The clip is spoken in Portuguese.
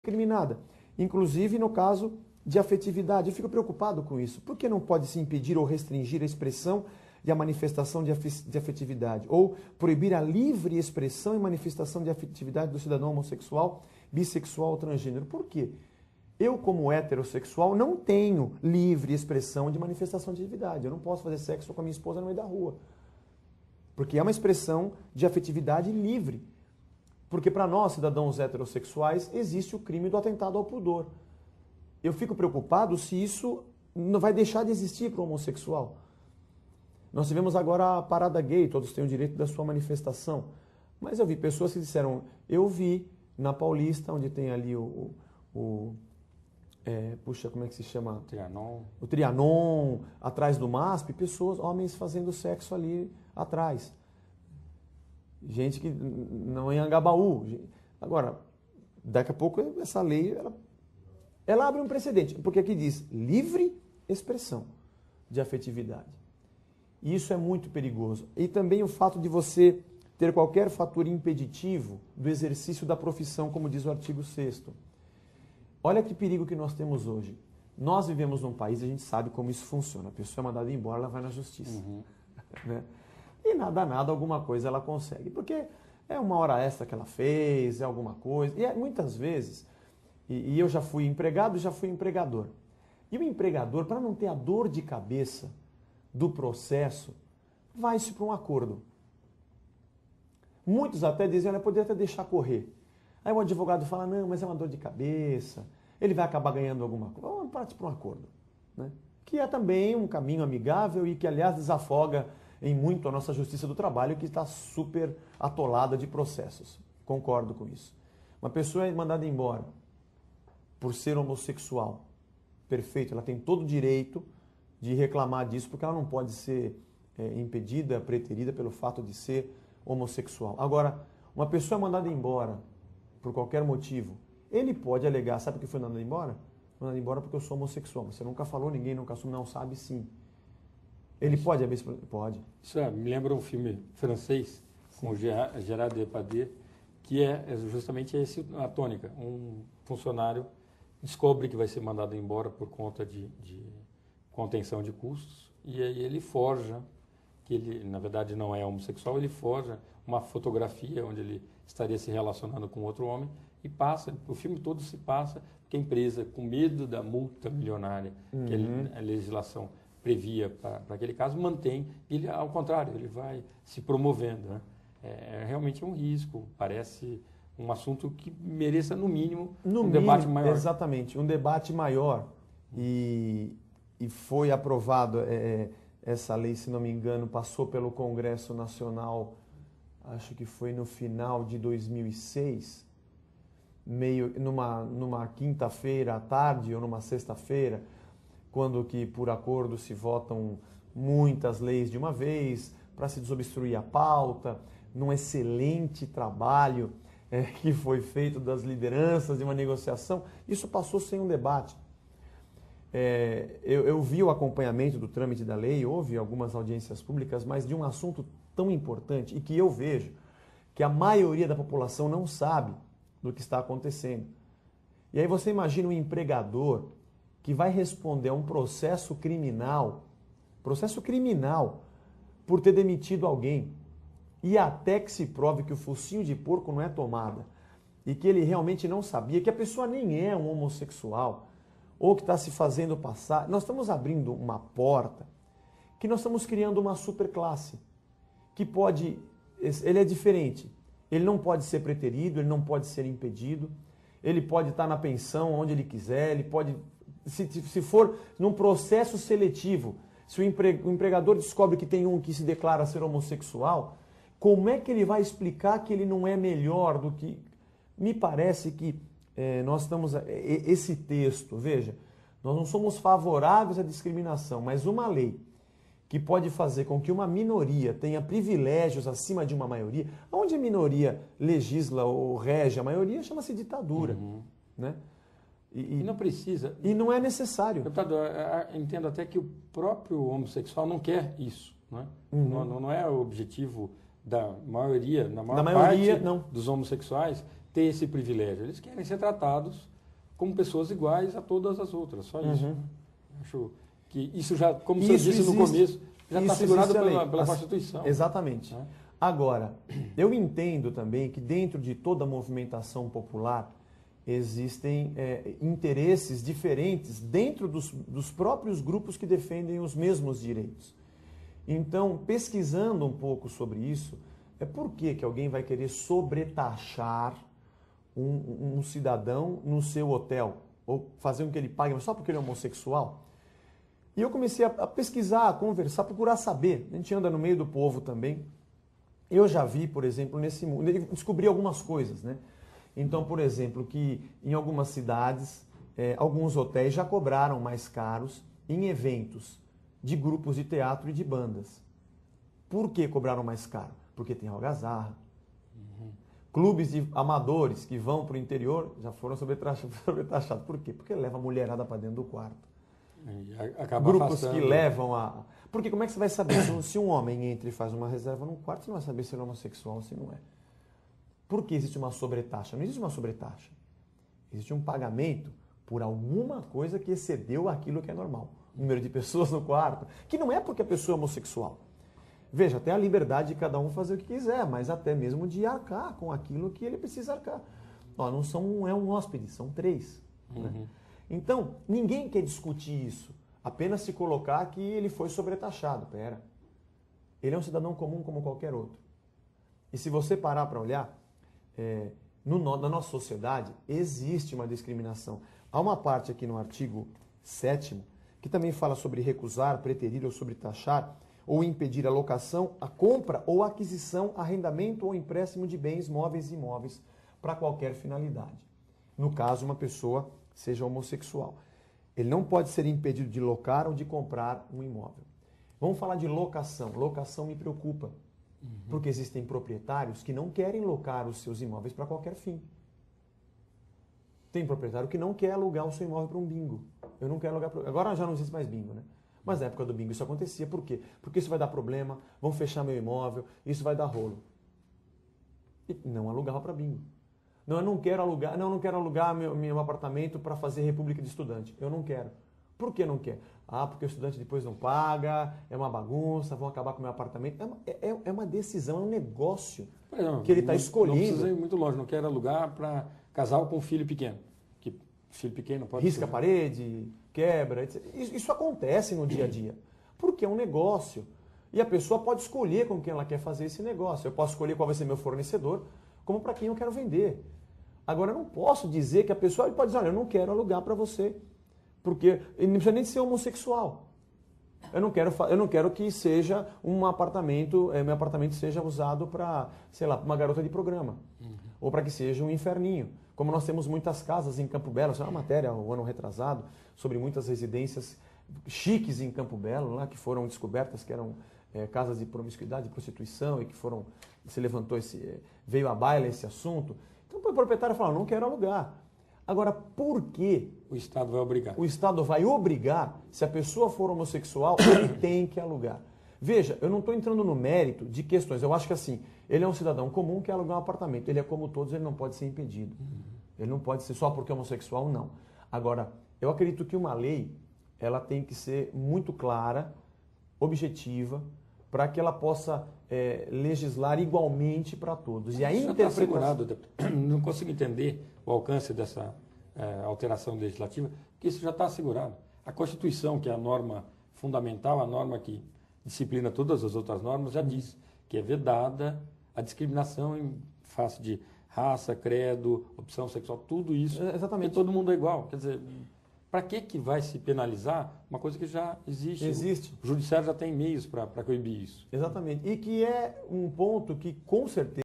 discriminada. Inclusive no caso de afetividade. Eu fico preocupado com isso. Por que não pode se impedir ou restringir a expressão e a manifestação de afetividade? Ou proibir a livre expressão e manifestação de afetividade do cidadão homossexual, bissexual ou transgênero? Por quê? Eu, como heterossexual, não tenho livre expressão de manifestação de afetividade. Eu não posso fazer sexo com a minha esposa no meio da rua. Porque é uma expressão de afetividade livre. Porque para nós, cidadãos heterossexuais, existe o crime do atentado ao pudor. Eu fico preocupado se isso não vai deixar de existir para o homossexual. Nós tivemos agora a parada gay, todos têm o direito da sua manifestação. Mas eu vi pessoas que disseram, eu vi na Paulista, onde tem ali puxa, como é que se chama? Trianon. O Trianon, atrás do MASP, pessoas, homens fazendo sexo ali atrás. Gente que não é em Angabaú. Agora, daqui a pouco essa lei, ela abre um precedente, porque aqui diz livre expressão de afetividade. E isso é muito perigoso. E também o fato de você ter qualquer fator impeditivo do exercício da profissão, como diz o artigo 6º. Olha que perigo que nós temos hoje. Nós vivemos num país e a gente sabe como isso funciona. A pessoa é mandada embora, ela vai na justiça. Uhum. Né? E nada, alguma coisa ela consegue. Porque é uma hora extra que ela fez, é alguma coisa. E muitas vezes, e eu já fui empregado e já fui empregador. E o empregador, para não ter a dor de cabeça do processo, vai-se para um acordo. Muitos até dizem, olha, poderia até deixar correr. Aí o advogado fala, não, mas é uma dor de cabeça, ele vai acabar ganhando alguma coisa. Vamos partir para um acordo. Né? Que é também um caminho amigável e que, aliás, desafoga em muito a nossa justiça do trabalho, que está super atolada de processos. Concordo com isso. Uma pessoa é mandada embora por ser homossexual. Perfeito, ela tem todo o direito de reclamar disso, porque ela não pode ser impedida, preterida pelo fato de ser homossexual. Agora, uma pessoa é mandada embora por qualquer motivo, ele pode alegar, sabe o que foi mandado embora? Mandado embora porque eu sou homossexual. Você nunca falou, ninguém nunca assume, não sabe, sim. Ele pode abrir esse problema? Pode. Isso me lembra um filme francês, com o Gérard Depardieu, que é justamente a tônica. Um funcionário descobre que vai ser mandado embora por conta de contenção de custos, e aí ele forja, que ele na verdade não é homossexual, ele forja uma fotografia onde ele estaria se relacionando com outro homem e passa, o filme todo se passa, porque a empresa, com medo da multa milionária que a legislação previa para aquele caso, mantém, ele, ao contrário, ele vai se promovendo. Né? Realmente um risco, parece um assunto que mereça, no mínimo, debate maior. Exatamente, um debate maior. E foi aprovado, essa lei, se não me engano, passou pelo Congresso Nacional, acho que foi no final de 2006, meio numa quinta-feira à tarde ou numa sexta-feira, quando que por acordo se votam muitas leis de uma vez, para se desobstruir a pauta, num excelente trabalho que foi feito das lideranças de uma negociação, isso passou sem um debate. Eu vi o acompanhamento do trâmite da lei, houve algumas audiências públicas, mas de um assunto tão importante e que eu vejo que a maioria da população não sabe do que está acontecendo. E aí você imagina um empregador que vai responder a um processo criminal por ter demitido alguém, e até que se prove que o focinho de porco não é tomada, e que ele realmente não sabia, que a pessoa nem é um homossexual, ou que está se fazendo passar. Nós estamos abrindo uma porta que nós estamos criando uma superclasse, que pode, ele é diferente, ele não pode ser preterido, ele não pode ser impedido, ele pode estar na pensão onde ele quiser, ele pode, se for num processo seletivo, se o empregador descobre que tem um que se declara ser homossexual, como é que ele vai explicar que ele não é melhor do que... Me parece que nós estamos... Esse texto, veja, nós não somos favoráveis à discriminação, mas uma lei que pode fazer com que uma minoria tenha privilégios acima de uma maioria, onde a minoria legisla ou rege a maioria, chama-se ditadura. Né? E não precisa. E não é necessário. Deputado, eu entendo até que o próprio homossexual não quer isso. Né? Não é o objetivo da maioria, na maior parte não. dos homossexuais, ter esse privilégio. Eles querem ser tratados como pessoas iguais a todas as outras, só isso. Uhum. Acho que isso já, como você disse no começo, já está segurado pela Constituição. Exatamente. Né? Agora, eu entendo também que dentro de toda a movimentação popular existem interesses diferentes dentro dos próprios grupos que defendem os mesmos direitos. Então, pesquisando um pouco sobre isso, por que alguém vai querer sobretaxar um cidadão no seu hotel? Ou fazer com que ele pague só porque ele é homossexual? E eu comecei a pesquisar, a conversar, procurar saber. A gente anda no meio do povo também. Eu já vi, por exemplo, nesse mundo, descobri algumas coisas, né? Então, por exemplo, que em algumas cidades, alguns hotéis já cobraram mais caros em eventos de grupos de teatro e de bandas. Por que cobraram mais caro? Porque tem algazarra. Clubes de amadores que vão para o interior já foram sobretaxados. Por quê? Porque leva a mulherada para dentro do quarto. Grupos que levam a... Porque como é que você vai saber se um homem entra e faz uma reserva num quarto, você não vai saber se ele é homossexual ou se não é. Por que existe uma sobretaxa? Não existe uma sobretaxa. Existe um pagamento por alguma coisa que excedeu aquilo que é normal. O número de pessoas no quarto, que não é porque a pessoa é homossexual. Veja, até a liberdade de cada um fazer o que quiser, mas até mesmo de arcar com aquilo que ele precisa arcar. Ó, não é um hóspede, são 3. Né? Então, ninguém quer discutir isso. Apenas se colocar que ele foi sobretaxado. Pera. Ele é um cidadão comum como qualquer outro. E se você parar para olhar, na nossa sociedade existe uma discriminação. Há uma parte aqui no artigo 7º que também fala sobre recusar, preterir ou sobretaxar ou impedir a locação, a compra ou a aquisição, arrendamento ou empréstimo de bens móveis e imóveis para qualquer finalidade. No caso, uma pessoa seja homossexual. Ele não pode ser impedido de locar ou de comprar um imóvel. Vamos falar de locação. Locação me preocupa, porque existem proprietários que não querem locar os seus imóveis para qualquer fim. Tem proprietário que não quer alugar o seu imóvel para um bingo. Eu não quero alugar Agora já não existe mais bingo, né? Mas na época do bingo isso acontecia. Por quê? Porque isso vai dar problema, vão fechar meu imóvel, isso vai dar rolo. E não alugava para bingo. Não, eu não quero alugar meu apartamento para fazer república de estudante. Eu não quero. Por que não quer? Porque o estudante depois não paga, é uma bagunça, vão acabar com o meu apartamento. É uma decisão, é um negócio que ele está escolhendo. Não precisa ir muito longe, não quero alugar para casal com filho pequeno. Que filho pequeno pode risca a parede, quebra, etc. Isso acontece no dia a dia. Porque é um negócio. E a pessoa pode escolher com quem ela quer fazer esse negócio. Eu posso escolher qual vai ser meu fornecedor, como para quem eu quero vender. Agora, eu não posso dizer que a pessoa pode dizer, olha, eu não quero alugar para você, porque ele não precisa nem ser homossexual. Eu não quero que seja meu apartamento seja usado para, sei lá, uma garota de programa, ou para que seja um inferninho. Como nós temos muitas casas em Campo Belo, isso é uma matéria, o ano retrasado, sobre muitas residências chiques em Campo Belo, lá, que foram descobertas que eram casas de promiscuidade, de prostituição, e que veio à baila esse assunto. Então o proprietário fala, não quero alugar. Agora, por que o Estado vai obrigar? O Estado vai obrigar, se a pessoa for homossexual, ele tem que alugar. Veja, eu não estou entrando no mérito de questões. Eu acho que assim, ele é um cidadão comum que quer alugar um apartamento. Ele é como todos, ele não pode ser impedido. Ele não pode ser só porque é homossexual, não. Agora, eu acredito que uma lei, ela tem que ser muito clara, objetiva, para que ela possa legislar igualmente para todos. E a interpretação... Não consigo entender o alcance dessa alteração legislativa, porque isso já está assegurado. A Constituição, que é a norma fundamental, a norma que disciplina todas as outras normas, já diz que é vedada a discriminação em face de raça, credo, opção sexual, tudo isso. Exatamente. Porque todo mundo é igual. Quer dizer, para que vai se penalizar uma coisa que já existe? Existe. O judiciário já tem meios para coibir isso. Exatamente. E que é um ponto que, com certeza,